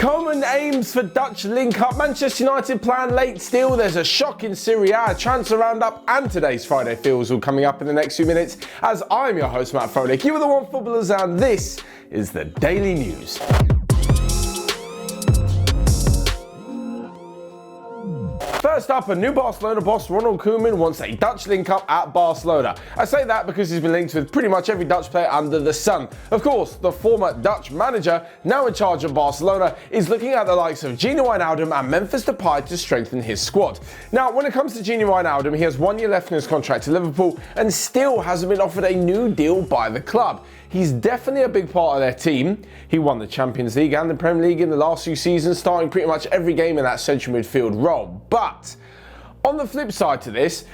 Koeman aims for Dutch link-up. Manchester United plan late still. There's a shock in Serie A, transfer roundup, and today's Friday feels all coming up in the next few minutes. As I'm your host, Matt Froelich, you are the Onefootballers, and this is the Daily News. First up, a new Barcelona boss, Ronald Koeman, wants a Dutch link-up at Barcelona. I say that because he's been linked with pretty much every Dutch player under the sun. Of course, the former Dutch manager, now in charge of Barcelona, is looking at the likes of Getty, Wijnaldum and Memphis Depay to strengthen his squad. Now, when it comes to Getty Wijnaldum, he has 1 year left in his contract to Liverpool and still hasn't been offered a new deal by the club. He's definitely a big part of their team. He won the Champions League and the Premier League in the last few seasons, starting pretty much every game in that central midfield role. But on the flip side to this,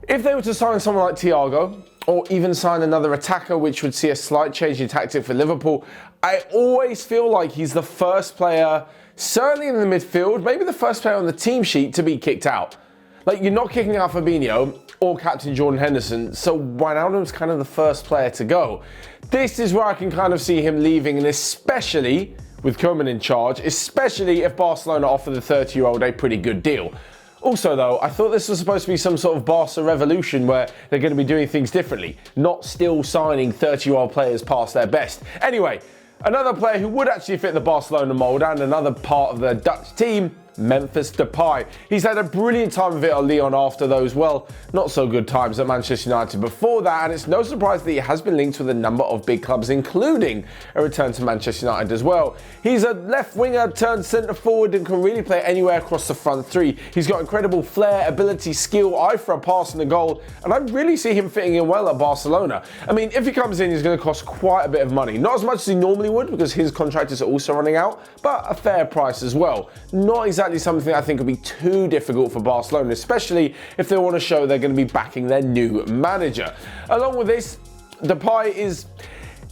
if they were to sign someone like Thiago, or even sign another attacker, which would see a slight change in tactic for Liverpool, I always feel like he's the first player, certainly in the midfield, maybe the first player on the team sheet to be kicked out. Like, you're not kicking out Fabinho or captain Jordan Henderson, so Wijnaldum's kind of the first player to go. This is where I can kind of see him leaving, and especially with Koeman in charge, especially if Barcelona offer the 30-year-old a pretty good deal. Also though, I thought this was supposed to be some sort of Barca revolution where they're going to be doing things differently, not still signing 30-year-old players past their best. Anyway, another player who would actually fit the Barcelona mould and another part of the Dutch team, Memphis Depay. He's had a brilliant time of it at Lyon after those, well, not so good times at Manchester United before that, and it's no surprise that he has been linked with a number of big clubs, including a return to Manchester United as well. He's a left winger turned centre forward and can really play anywhere across the front three. He's got incredible flair, ability, skill, eye for a pass and a goal, and I really see him fitting in well at Barcelona. I mean, if he comes in, he's going to cost quite a bit of money. Not as much as he normally would because his contract is also running out, but a fair price as well. Not exactly something I think would be too difficult for Barcelona, especially if they want to show they're going to be backing their new manager. Along with this, Depay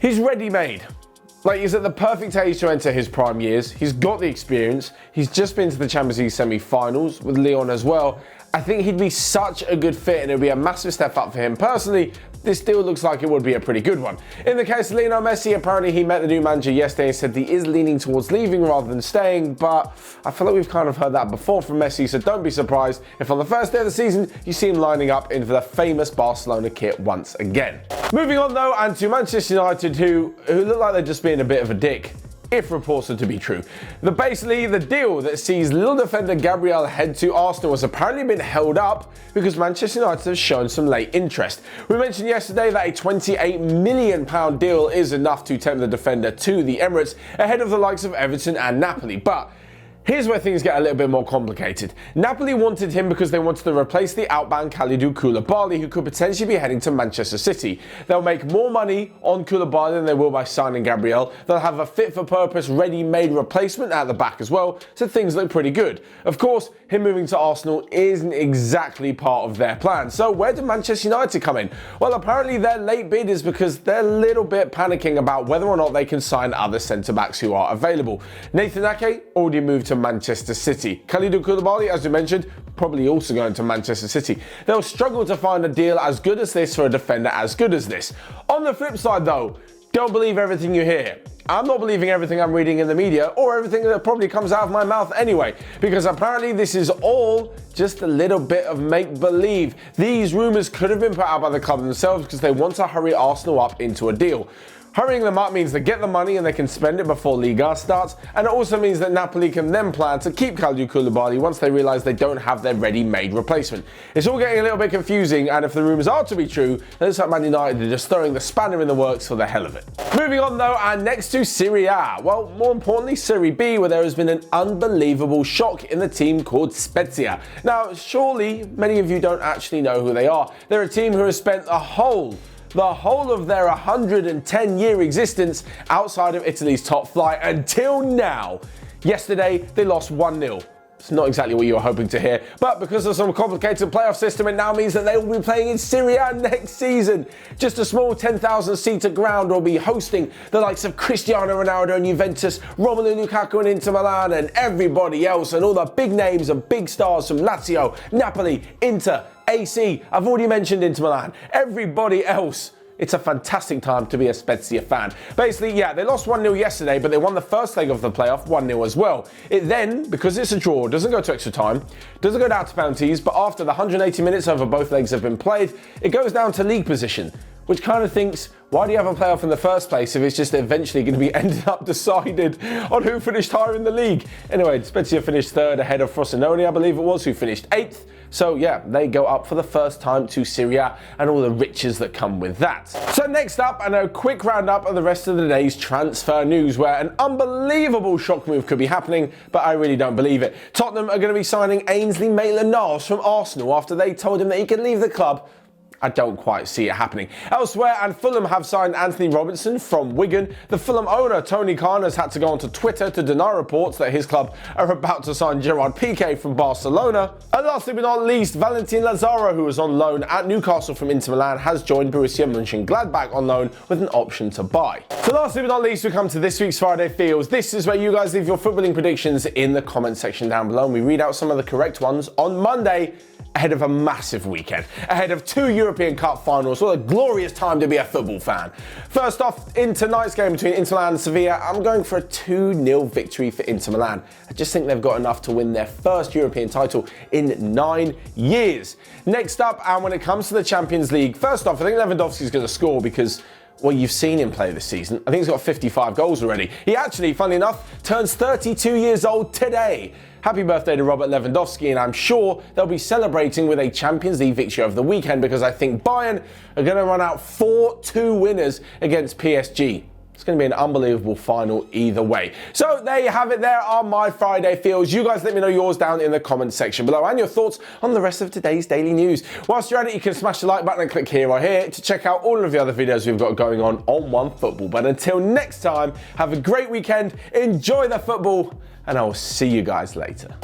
he's ready-made. Like, he's at the perfect age to enter his prime years. He's got the experience. He's just been to the Champions League semi-finals with Lyon as well. I think he'd be such a good fit and it would be a massive step up for him. Personally, this deal looks like it would be a pretty good one. In the case of Lionel Messi, apparently he met the new manager yesterday and said he is leaning towards leaving rather than staying, but I feel like we've kind of heard that before from Messi, so don't be surprised if on the first day of the season you see him lining up in the famous Barcelona kit once again. Moving on though, and to Manchester United who look like they're just being a bit of a dick, if reports are to be true. Basically, the deal that sees little defender Gabriel head to Arsenal has apparently been held up because Manchester United have shown some late interest. We mentioned yesterday that a £28 million deal is enough to tempt the defender to the Emirates ahead of the likes of Everton and Napoli, but here's where things get a little bit more complicated. Napoli wanted him because they wanted to replace the outbound Kalidou Koulibaly, who could potentially be heading to Manchester City. They'll make more money on Koulibaly than they will by signing Gabriel. They'll have a fit-for-purpose, ready-made replacement at the back as well, so things look pretty good. Of course, him moving to Arsenal isn't exactly part of their plan. So where did Manchester United come in? Well, apparently their late bid is because they're a little bit panicking about whether or not they can sign other centre-backs who are available. Nathan Ake already moved to Manchester City. Kalidou Koulibaly, as we mentioned, probably also going to Manchester City. They'll struggle to find a deal as good as this for a defender as good as this. On the flip side though, don't believe everything you hear. I'm not believing everything I'm reading in the media or everything that probably comes out of my mouth anyway, because apparently this is all just a little bit of make-believe. These rumours could have been put out by the club themselves because they want to hurry Arsenal up into a deal. Hurrying them up means they get the money and they can spend it before Liga starts, and it also means that Napoli can then plan to keep Kalidou Koulibaly once they realise they don't have their ready-made replacement. It's all getting a little bit confusing, and if the rumours are to be true, it looks like Man United are just throwing the spanner in the works for the hell of it. Moving on though, and next to Serie A, well, more importantly Serie B, where there has been an unbelievable shock in the team called Spezia. Now, surely many of you don't actually know who they are. They're a team who has spent the whole of their 110-year existence outside of Italy's top flight until now. Yesterday, they lost 1-0. It's not exactly what you were hoping to hear, but because of some complicated playoff system, it now means that they will be playing in Serie A next season. Just a small 10,000-seater ground will be hosting the likes of Cristiano Ronaldo and Juventus, Romelu Lukaku and Inter Milan, and everybody else, and all the big names and big stars from Lazio, Napoli, Inter, AC. I've already mentioned Inter Milan. Everybody else it's a fantastic time to be a Spezia fan. Basically, yeah, they lost 1-0 yesterday, but they won the first leg of the playoff 1-0 as well. It then, because it's a draw, doesn't go to extra time, doesn't go down to penalties, but after the 180 minutes over both legs have been played, it goes down to league position, which kind of thinks, why do you have a playoff in the first place if it's just eventually going to be ended up decided on who finished higher in the league? Anyway, Spezia finished third ahead of Frosinone, I believe it was, who finished 8th. So yeah, they go up for the first time to Serie A and all the riches that come with that. So next up, and a quick roundup of the rest of the day's transfer news, where an unbelievable shock move could be happening, but I really don't believe it. Tottenham are going to be signing Ainsley Maitland-Niles from Arsenal after they told him that he can leave the club. I don't quite see it happening. Elsewhere, and Fulham have signed Anthony Robinson from Wigan. The Fulham owner, Tony Khan, has had to go onto Twitter to deny reports that his club are about to sign Gerard Piqué from Barcelona. And lastly but not least, Valentin Lazaro, who was on loan at Newcastle from Inter Milan, has joined Borussia Mönchengladbach on loan with an option to buy. So lastly but not least, we come to this week's Friday Feels. This is where you guys leave your footballing predictions in the comment section down below, and we read out some of the correct ones on Monday, ahead of a massive weekend, ahead of 2 European Cup finals. What a glorious time to be a football fan. First off, in tonight's game between Inter Milan and Sevilla, I'm going for a 2-0 victory for Inter Milan. I just think they've got enough to win their first European title in 9 years. Next up, and when it comes to the Champions League, first off, I think Lewandowski's going to score because, well, you've seen him play this season. I think he's got 55 goals already. He actually, funnily enough, turns 32 years old today. Happy birthday to Robert Lewandowski, and I'm sure they'll be celebrating with a Champions League victory over the weekend because I think Bayern are going to run out 4-2 winners against PSG. It's going to be an unbelievable final either way. So there you have it. There are my Friday Feels. You guys let me know yours down in the comments section below and your thoughts on the rest of today's daily news. Whilst you're at it, you can smash the like button and click here or here to check out all of the other videos we've got going on Onefootball. But until next time, have a great weekend, enjoy the football, and I will see you guys later.